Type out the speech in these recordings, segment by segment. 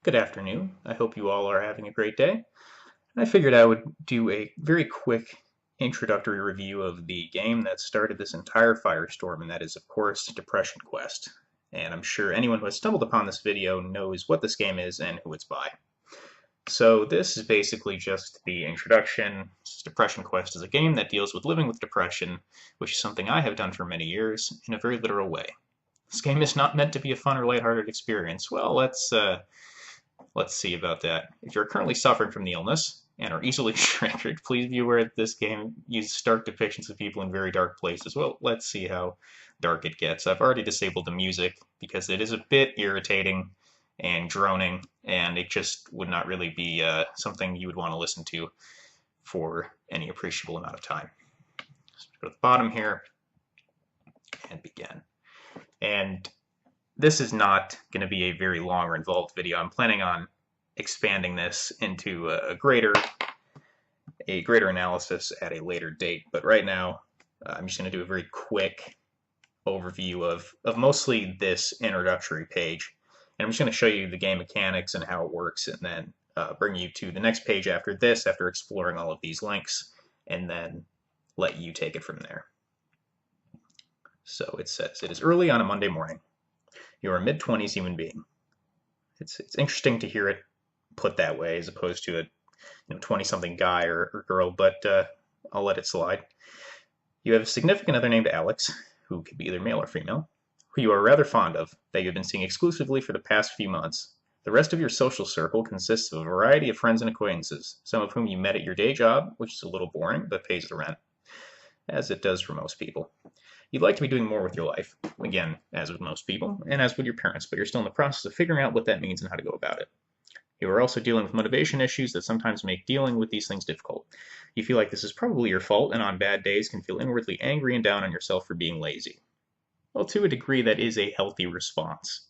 Good afternoon. I hope you all are having a great day. I figured I would do a very quick introductory review of the game that started this entire firestorm, and that is, of course, Depression Quest. And I'm sure anyone who has stumbled upon this video knows what this game is and who it's by. So this is basically just the introduction. Depression Quest is a game that deals with living with depression, which is something I have done for many years in a very literal way. This game is not meant to be a fun or lighthearted experience. Well, let's see about that. If you're currently suffering from the illness and are easily triggered, please be aware that this game uses stark depictions of people in very dark places. Well, let's see how dark it gets. I've already disabled the music because it is a bit irritating and droning, and it just would not really be something you would want to listen to for any appreciable amount of time. So go to the bottom here and begin. And this is not going to be a very long or involved video. I'm planning on expanding this into a greater analysis at a later date. But right now, I'm just going to do a very quick overview of mostly this introductory page. And I'm just going to show you the game mechanics and how it works, and then bring you to the next page after this, after exploring all of these links, and then let you take it from there. So it says, it is early on a Monday morning. You're a mid-20s human being. It's interesting to hear it put that way as opposed to a 20-something guy or girl, but I'll let it slide. You have a significant other named Alex, who could be either male or female, who you are rather fond of, that you've been seeing exclusively for the past few months. The rest of your social circle consists of a variety of friends and acquaintances, some of whom you met at your day job, which is a little boring, but pays the rent, as it does for most people. You'd like to be doing more with your life, again, as with most people, and as with your parents, but you're still in the process of figuring out what that means and how to go about it. You are also dealing with motivation issues that sometimes make dealing with these things difficult. You feel like this is probably your fault, and on bad days can feel inwardly angry and down on yourself for being lazy. Well, to a degree, that is a healthy response.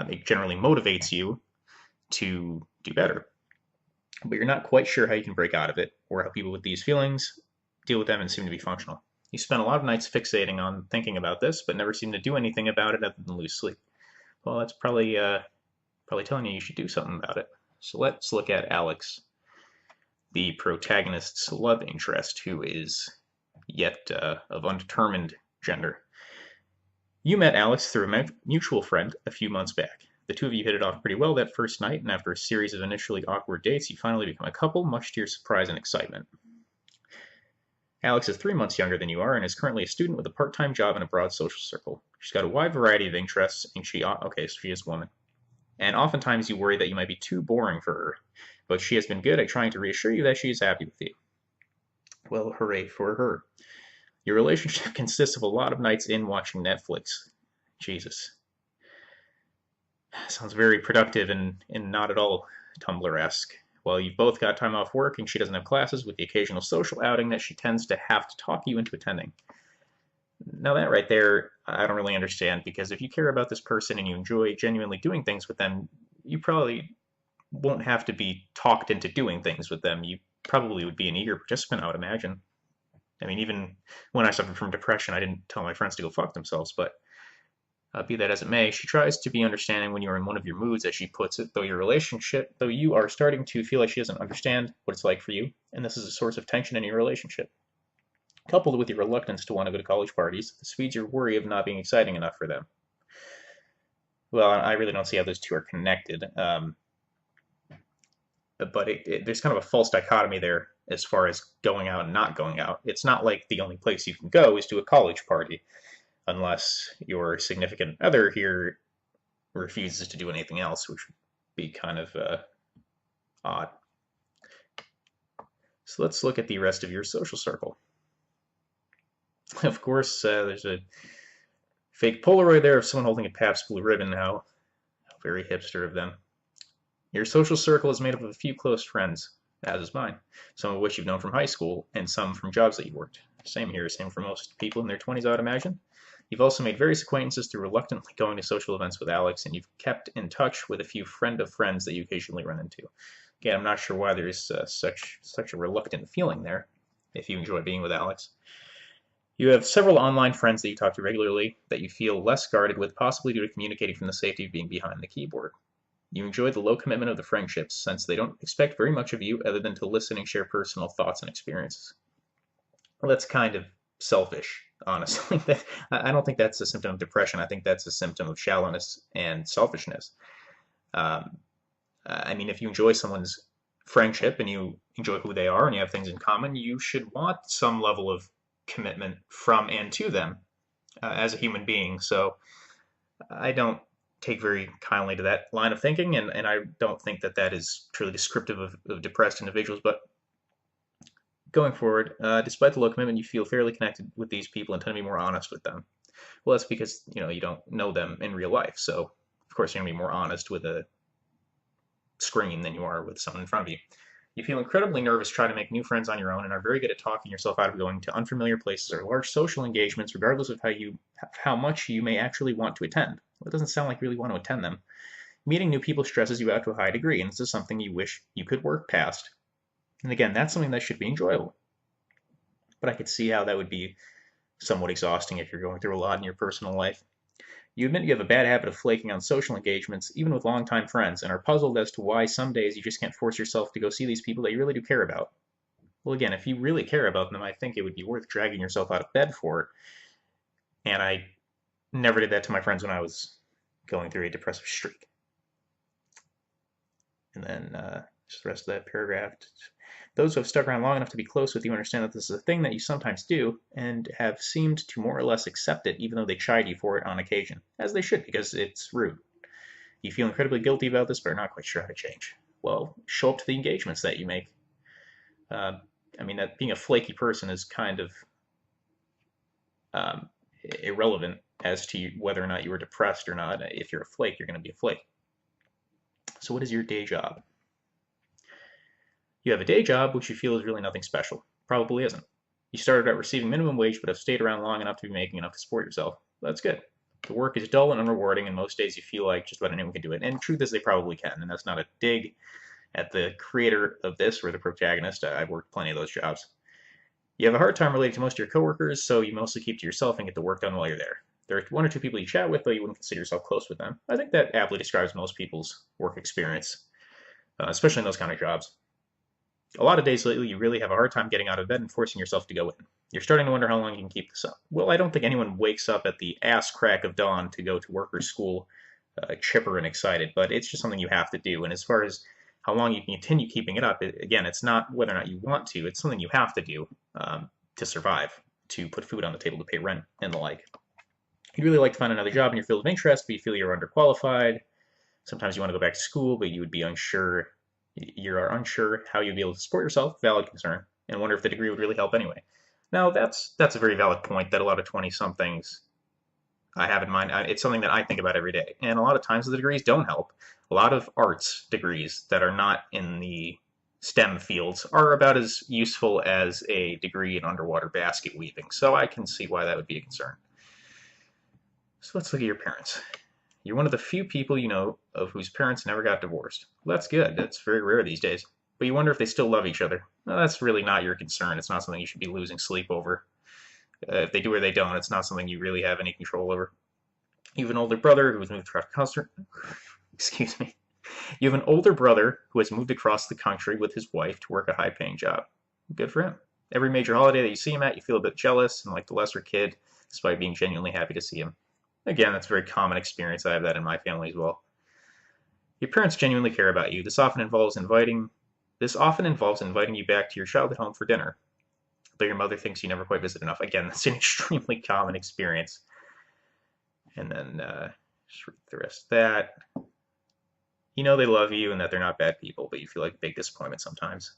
It generally motivates you to do better. But you're not quite sure how you can break out of it, or how people with these feelings deal with them and seem to be functional. You spend a lot of nights fixating on thinking about this, but never seem to do anything about it other than lose sleep. Well, that's probably telling you should do something about it. So let's look at Alex, the protagonist's love interest, who is yet of undetermined gender. You met Alex through a mutual friend a few months back. The two of you hit it off pretty well that first night, and after a series of initially awkward dates, you finally become a couple, much to your surprise and excitement. Alex is 3 months younger than you are and is currently a student with a part-time job in a broad social circle. She's got a wide variety of interests, and she is a woman. And oftentimes you worry that you might be too boring for her, but she has been good at trying to reassure you that she is happy with you. Well, hooray for her. Your relationship consists of a lot of nights in watching Netflix. Jesus. Sounds very productive and not at all Tumblr-esque. Well, you've both got time off work and she doesn't have classes, with the occasional social outing that she tends to have to talk you into attending. Now that right there, I don't really understand, because if you care about this person and you enjoy genuinely doing things with them, you probably won't have to be talked into doing things with them. You probably would be an eager participant, I would imagine. I mean, even when I suffered from depression, I didn't tell my friends to go fuck themselves, but be that as it may, she tries to be understanding when you're in one of your moods, as she puts it, though you are starting to feel like she doesn't understand what it's like for you, and this is a source of tension in your relationship. Coupled with your reluctance to want to go to college parties, this feeds your worry of not being exciting enough for them. Well, I really don't see how those two are connected, but there's kind of a false dichotomy there as far as going out and not going out. It's not like the only place you can go is to a college party, unless your significant other here refuses to do anything else, which would be kind of odd. So let's look at the rest of your social circle. Of course, there's a fake Polaroid there of someone holding a Pabst Blue Ribbon now. Very hipster of them. Your social circle is made up of a few close friends, as is mine, some of which you've known from high school, and some from jobs that you worked. Same here, same for most people in their 20s, I would imagine. You've also made various acquaintances through reluctantly going to social events with Alex, and you've kept in touch with a few friend of friends that you occasionally run into. Again, I'm not sure why there's such a reluctant feeling there, if you enjoy being with Alex. You have several online friends that you talk to regularly that you feel less guarded with, possibly due to communicating from the safety of being behind the keyboard. You enjoy the low commitment of the friendships, since they don't expect very much of you other than to listen and share personal thoughts and experiences. Well, that's kind of selfish, honestly. I don't think that's a symptom of depression. I think that's a symptom of shallowness and selfishness. Um, I mean, if you enjoy someone's friendship and you enjoy who they are and you have things in common, you should want some level of commitment from and to them as a human being. So I don't take very kindly to that line of thinking, and I don't think that that is truly descriptive of depressed individuals. But going forward, despite the low commitment, you feel fairly connected with these people and tend to be more honest with them. Well, that's because you don't know them in real life, so of course you're gonna be more honest with a screen than you are with someone in front of you. You feel incredibly nervous trying to make new friends on your own and are very good at talking yourself out of going to unfamiliar places or large social engagements, regardless of how much you may actually want to attend. Well, it doesn't sound like you really want to attend them. Meeting new people stresses you out to a high degree, and this is something you wish you could work past. And again, that's something that should be enjoyable. But I could see how that would be somewhat exhausting if you're going through a lot in your personal life. You admit you have a bad habit of flaking on social engagements, even with longtime friends, and are puzzled as to why some days you just can't force yourself to go see these people that you really do care about. Well, again, if you really care about them, I think it would be worth dragging yourself out of bed for it. And I never did that to my friends when I was going through a depressive streak. And then just the rest of that paragraph. Those who have stuck around long enough to be close with you understand that this is a thing that you sometimes do and have seemed to more or less accept it, even though they chide you for it on occasion, as they should, because it's rude. You feel incredibly guilty about this, but are not quite sure how to change. Well, show up to the engagements that you make. I mean, that being a flaky person is kind of irrelevant as to whether or not you are depressed or not. If you're a flake, you're going to be a flake. So what is your day job? You have a day job which you feel is really nothing special. Probably isn't. You started out receiving minimum wage but have stayed around long enough to be making enough to support yourself. That's good. The work is dull and unrewarding, and most days you feel like just about anyone can do it. And the truth is they probably can, and that's not a dig at the creator of this or the protagonist. I've worked plenty of those jobs. You have a hard time relating to most of your coworkers, so you mostly keep to yourself and get the work done while you're there. There are one or two people you chat with, though you wouldn't consider yourself close with them. I think that aptly describes most people's work experience, especially in those kind of jobs. A lot of days lately, you really have a hard time getting out of bed and forcing yourself to go in. You're starting to wonder how long you can keep this up. Well, I don't think anyone wakes up at the ass crack of dawn to go to work or school chipper and excited, but it's just something you have to do. And as far as how long you can continue keeping it up, again, it's not whether or not you want to, it's something you have to do to survive, to put food on the table, to pay rent, and the like. You'd really like to find another job in your field of interest, but you feel you're underqualified. Sometimes you want to go back to school, but you would be unsure. You are unsure how you'd be able to support yourself, valid concern, and wonder if the degree would really help anyway. Now, that's a very valid point that a lot of 20-somethings I have in mind. It's something that I think about every day. And a lot of times the degrees don't help. A lot of arts degrees that are not in the STEM fields are about as useful as a degree in underwater basket weaving. So I can see why that would be a concern. So let's look at your parents. You're one of the few people you know of whose parents never got divorced. Well, that's good. That's very rare these days. But you wonder if they still love each other. Well, that's really not your concern. It's not something you should be losing sleep over. If they do or they don't, it's not something you really have any control over. You have an older brother who has moved across excuse me. You have an older brother who has moved across the country with his wife to work a high-paying job. Good for him. Every major holiday that you see him at, you feel a bit jealous and like the lesser kid, despite being genuinely happy to see him. Again, that's a very common experience. I have that in my family as well. Your parents genuinely care about you. This often involves inviting you back to your childhood home for dinner, though your mother thinks you never quite visit enough. Again, that's an extremely common experience. And then just read the rest of that. You know they love you and that they're not bad people, but you feel like a big disappointment sometimes.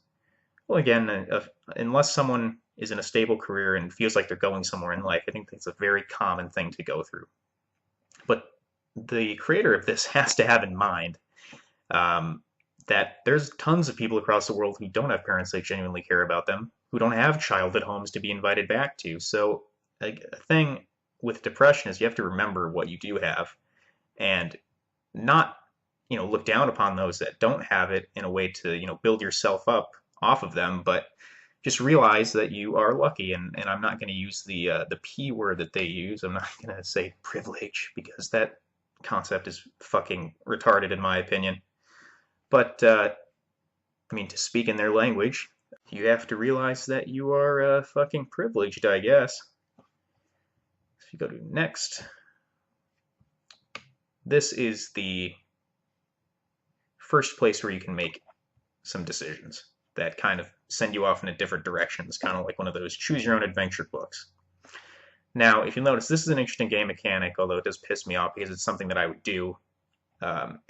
Well, again, unless someone is in a stable career and feels like they're going somewhere in life, I think that's a very common thing to go through. But the creator of this has to have in mind that there's tons of people across the world who don't have parents that genuinely care about them, who don't have childhood homes to be invited back to. So a thing with depression is you have to remember what you do have and not look down upon those that don't have it in a way to build yourself up off of them, but just realize that you are lucky. And I'm not going to use the P word that they use. I'm not going to say privilege, because that concept is fucking retarded in my opinion. But, I mean, to speak in their language, you have to realize that you are fucking privileged, I guess. If you go to next, this is the first place where you can make some decisions that kind of send you off in a different direction. It's kind of like one of those choose your own adventure books. Now, if you'll notice, this is an interesting game mechanic, although it does piss me off because it's something that I would do.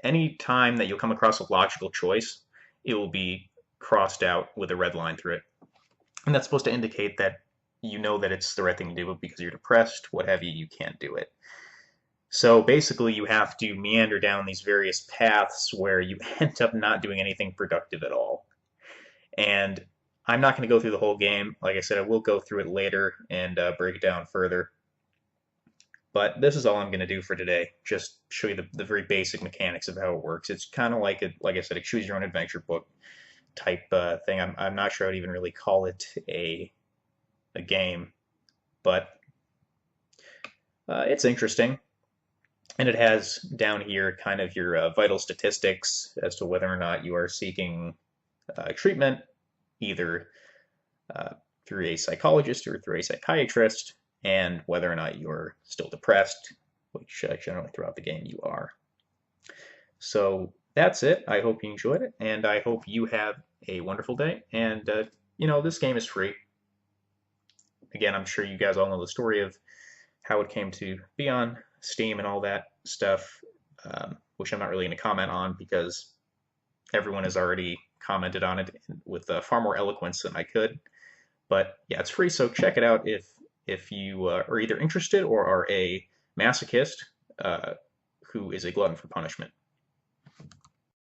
Any time that you'll come across a logical choice, it will be crossed out with a red line through it. And that's supposed to indicate that you know that it's the right thing to do, but because you're depressed, what have you, you can't do it. So basically, you have to meander down these various paths where you end up not doing anything productive at all. And I'm not going to go through the whole game. Like I said, I will go through it later and break it down further. But this is all I'm going to do for today. Just show you the very basic mechanics of how it works. It's kind of like like I said, a choose your own adventure book type thing. I'm not sure I'd even really call it a game, but it's interesting. And it has down here kind of your vital statistics as to whether or not you are seeking treatment, either through a psychologist or through a psychiatrist, and whether or not you're still depressed, which generally throughout the game you are. So that's it. I hope you enjoyed it, and I hope you have a wonderful day. And, this game is free. Again, I'm sure you guys all know the story of how it came to be on Steam and all that stuff, which I'm not really going to comment on because everyone has already commented on it with far more eloquence than I could. But yeah, it's free, so check it out if you are either interested or are a masochist who is a glutton for punishment.